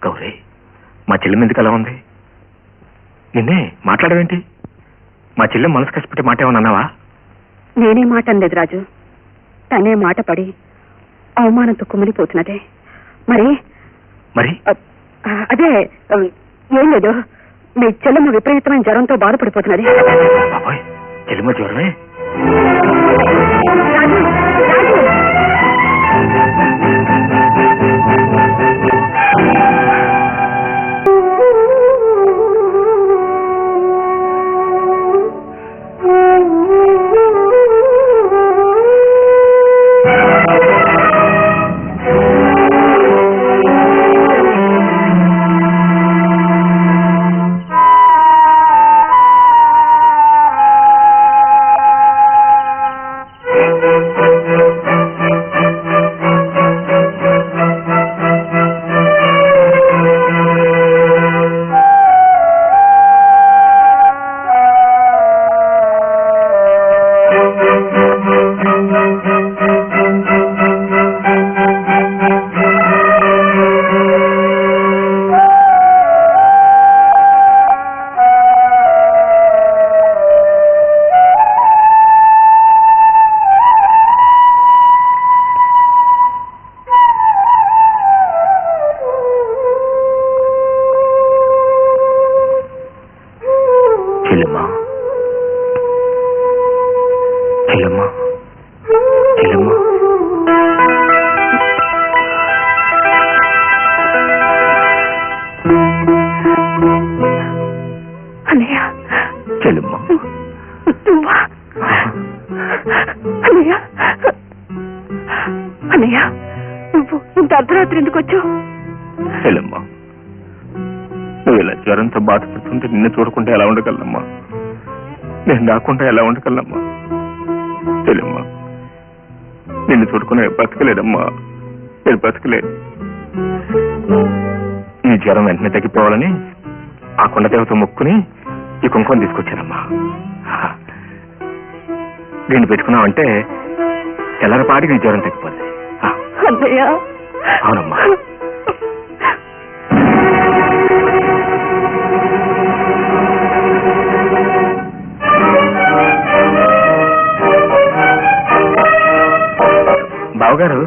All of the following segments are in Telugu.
గౌరీ, మా చెల్లెమ్మ ఎందుకు అలా ఉంది? నిన్నే మాట్లాడవేంటి? మా చెల్లెం మనసు కష్టపెట్టి మాట ఏమన్నా అన్నావా? నేనే మాట అనలేదు రాజు, తనే మాట పడి అవమానంతో కుమిలిపోతున్నదే. మరి మరి అదే ఏం లేదు, మీ చెల్లెమ్మ విపరీతమైన జ్వరంతో బాధపడిపోతున్నది. బాబాయ్, చెల్లెమ్మ జ్వరమే? అన్నయ్య, నువ్వు ఇంత అర్ధరాత్రి ఎందుకు వచ్చావు? చెల్లెమ్మా, నువ్వు ఇలా జ్వరంతో బాధపడుతుంటే నిన్ను చూడకుండా ఎలా ఉండగలనమ్మా? నేను రాకుండా ఎలా ఉండగలనమ్మా? చెల్లెమ్మా, నిన్ను చూడకుండా బతకలేదమ్మా, నేను బతకలేదు. నీ జ్వరం వెంటనే తగ్గిపోవాలని ఆ కొండదేవత మొక్కుని ఈ కుంకుమ తీసుకొచ్చానమ్మా. దీన్ని పెట్టుకున్నావంటే తెల్లరపాటికి నీ జ్వరం తగ్గిపోతుంది. అవునమ్మా. బావగారు,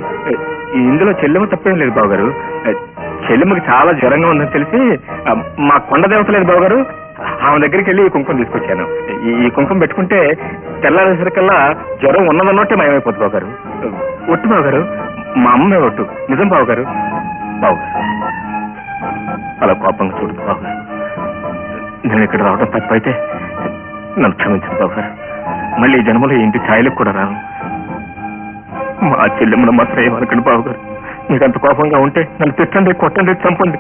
ఇందులో చెల్లెమ్మ తప్పేం లేదు బావగారు. చెల్లెమ్మకి చాలా జ్వరంగా ఉందని తెలిసి మా కొండ దేవత లేదు బావగారు, ఆమె దగ్గరికి వెళ్ళి ఈ కుంకుమ తీసుకొచ్చాను. ఈ కుంకుమ పెట్టుకుంటే తెల్లారేసరికల్లా జ్వరం ఉన్నదన్నట్టే మాయమైపోతుంది బావగారు. ఒట్టు బావగారు, మా అమ్మే ఒట్టు, నిజం బావగారు. బావగారు, అలా కోపంగా చూడదు బావగారు. నేను ఇక్కడ రావడం తప్పైతే నన్ను క్షమించదు బావగారు. మళ్ళీ ఈ జన్మలో ఇంటి ఛాయలకు కూడా రాను. మా చెల్లెమ్మను మాత్రం ఏమనకండి బావగారు. మీకు అంత కోపంగా ఉంటే నన్ను తిట్టండి, కొట్టండి, చంపండి.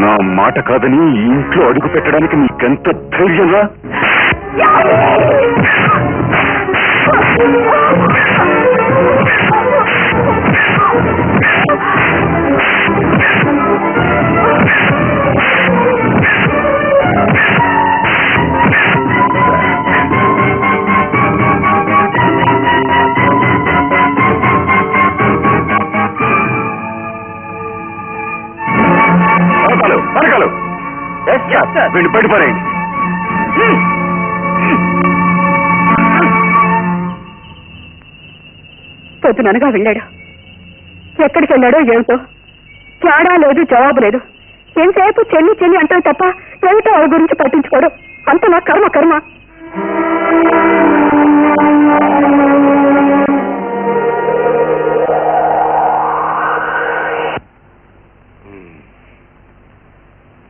నా మాట కాదని ఇంట్లో అడుగు పెట్టడానికి నీకెంత ధైర్యంగా? వీళ్ళు పడిపోయాయండి. పొద్దుననగా వెళ్ళాడు. ఎక్కడికి వెళ్ళాడో ఏమిటో, తేడా లేదు, జవాబు లేదు. ఎంతసేపు చెల్లి చెల్లి అంటావు తప్ప ఏమిటో వాళ్ళ గురించి పట్టించుకోడు. అంత నా కర్మ కర్మ.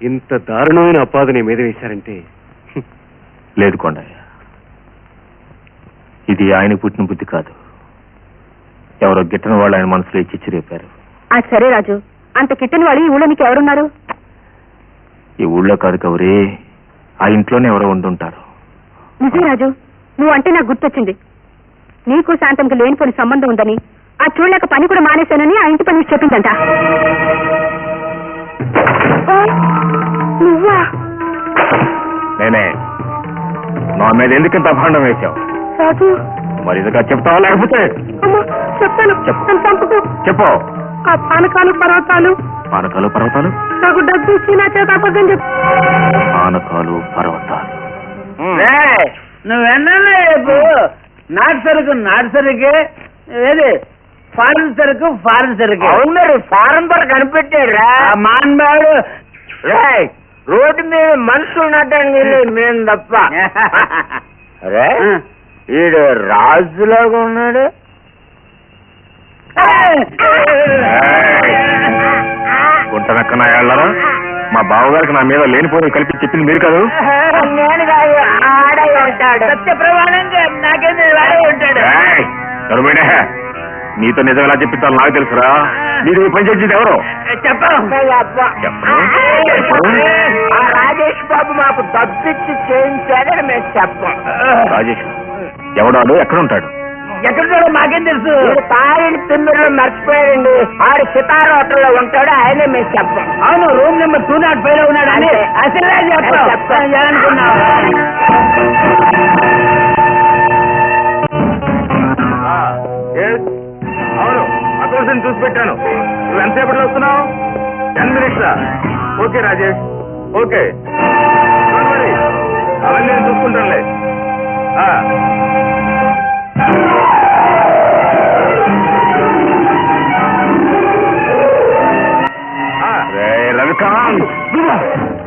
ఇంత దారుణమైన అపాదన మీద వేశారంటే లేదు కొండయ్య, ఇది ఆయన పుట్టిన బుద్ధి కాదు. ఎవరో గిట్టని వాళ్ళు ఆయన మనసులో ఇచ్చి రేపారు. అది సరే రాజు, అంత కిట్టని వాళ్ళు ఈ ఊళ్ళో నీకు ఎవరున్నారు? ఈ ఊళ్ళో కాదు కౌరీ, ఆ ఇంట్లోనే ఎవరో ఉండుంటారు. నిజం రాజు, నువ్వు అంటే నాకు గుర్తొచ్చింది. నీకు శాంతంకి లేనిపోని సంబంధం ఉందని, ఆ చూడలేక పని కూడా మానేశానని ఆ ఇంటి పని చెప్పిందంట. నువ్వా? నేనే. నా మీద ఎందుకు ఇంత అభాండం వేశావు? రాజు, మరి ఇదిగా చెప్తావా లేకపోతే? చెప్తాను. చెప్పు. ఆ పానకాలు పర్వతాలు పానకాలు పర్వతాలు నాకు డబ్బు ఇచ్చి నా చేత అబద్ధం చెప్పు. పానకాలు పర్వతాలు నువ్వెన్నా రేపు నాటు సరుకు ఏది ఫారెన్ సరుకు అవును ఫారం పర కనిపెట్టారా మాన్బాడు రోడ్డు మీద మనుషులు నట్టడానికి మేము తప్ప అరే ఈడు రాజులాగా ఉన్నాడు. గుంటనక్కన వెళ్ళరా మా బావగారికి నా మీద లేనిపోయి కలిపి చెప్పింది మీరు కాదు. నేను కాదు ఆడే ఉంటాడు. సత్య ప్రమాణంగా నాకేంది వాడే ఉంటాడు. ఏయ్, నరుమేనే, నీతో నిజం ఎలా చెప్పించాలో నాకు తెలుసురా. మీరు ఈ పని చేసింది ఎవరు? ఆ రాజేష్ బాబు మాకు డబ్బిచ్చి చేయించాడని మేము చెప్పం. రాజేష్ ఎవడాడు, ఎక్కడ ఉంటాడు? ఎక్కడ మాకేం తెలుసు. తాయిని తిమ్మిరిలో మర్చిపోయాడండి. ఆడు సితార్ హోటల్లో ఉంటాడు, ఆయనే మేము చెప్పం. అవును రూమ్ నెంబర్ 205 లో ఉన్నాడు అని అసలే చెప్తాను. అనుకున్నావు అవును, అకౌంట్స్ చూసి పెట్టాను. నువ్వు ఎంతసేపట్లో వస్తున్నావు? 10 minutes. ఓకే రాజేష్, ఓకే అవన్నీ నేను చూసుకుంటానులే. రవికాంత్,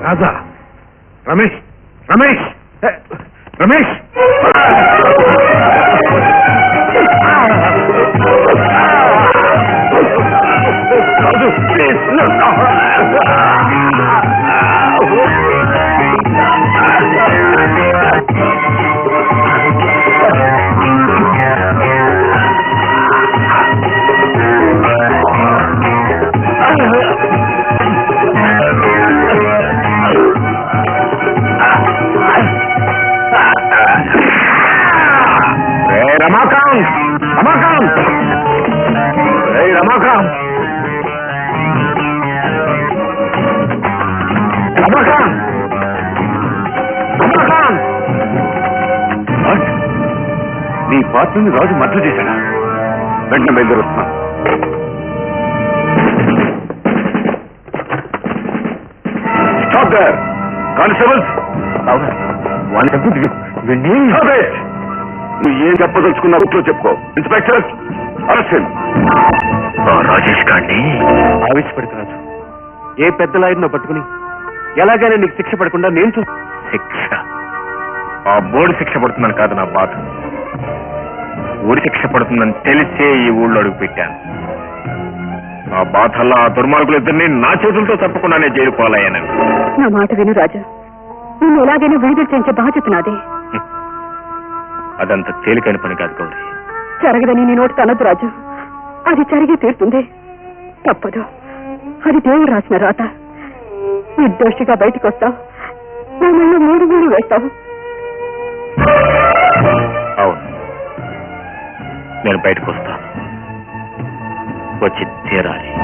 రాజా, రమేష్ రమేష్ రమేష్ రాజు, ప్లీజ్. రమాకాంత్, రమాకాంత్, రమాకాంత్, రమాకాంత్, రమాకాంత్. నీ పాత్రని రాజు మద్దతు చేశాడా? వెంటనే బయలుదేరుస్తున్నాను. Stop there! Constables! వాళ్ళు చెప్పింది విని Stop it! నువ్వు ఏం చెప్పదలుచుకున్నా రూట్లో చెప్పుకో. Inspector, arrest him. రాజేష్ గారిని ఆవేశపడకు రాజు. ఏ పెద్ద లాయర్నో పట్టుకుని ఎలాగైనా నీకు శిక్ష పడకుండా నేను శిక్ష, ఆ బోర్డు శిక్ష పడుతుందని కాదు నా బాధ. ఊరి శిక్ష పడుతుందని తెలిసే ఈ ఊళ్ళో అడుగు పెట్టాను. ఆ బాధల్లో ఆ దుర్మార్గులిద్దరిని నా చేతులతో తప్పకుండానే చేరుకోవాలయ్యాను. నా మాట విను రాజు, నిన్ను ఎలాగైనా విడుదల చేయించే బాధ్యత నాదే. అదంత తేలికైన పని కాదు గౌరీ. జరగదని నీ నోటి తనదు రాజు, అది జరిగి తీరుతుంది. తప్పదు, అది దేవుడు రాసిన రాత. నిర్దోషిగా బయటకు వస్తావు, నా మళ్ళీ 3 వేస్తావు. అవును, నేను బయటకు వస్తాను, వచ్చి తీరాలి.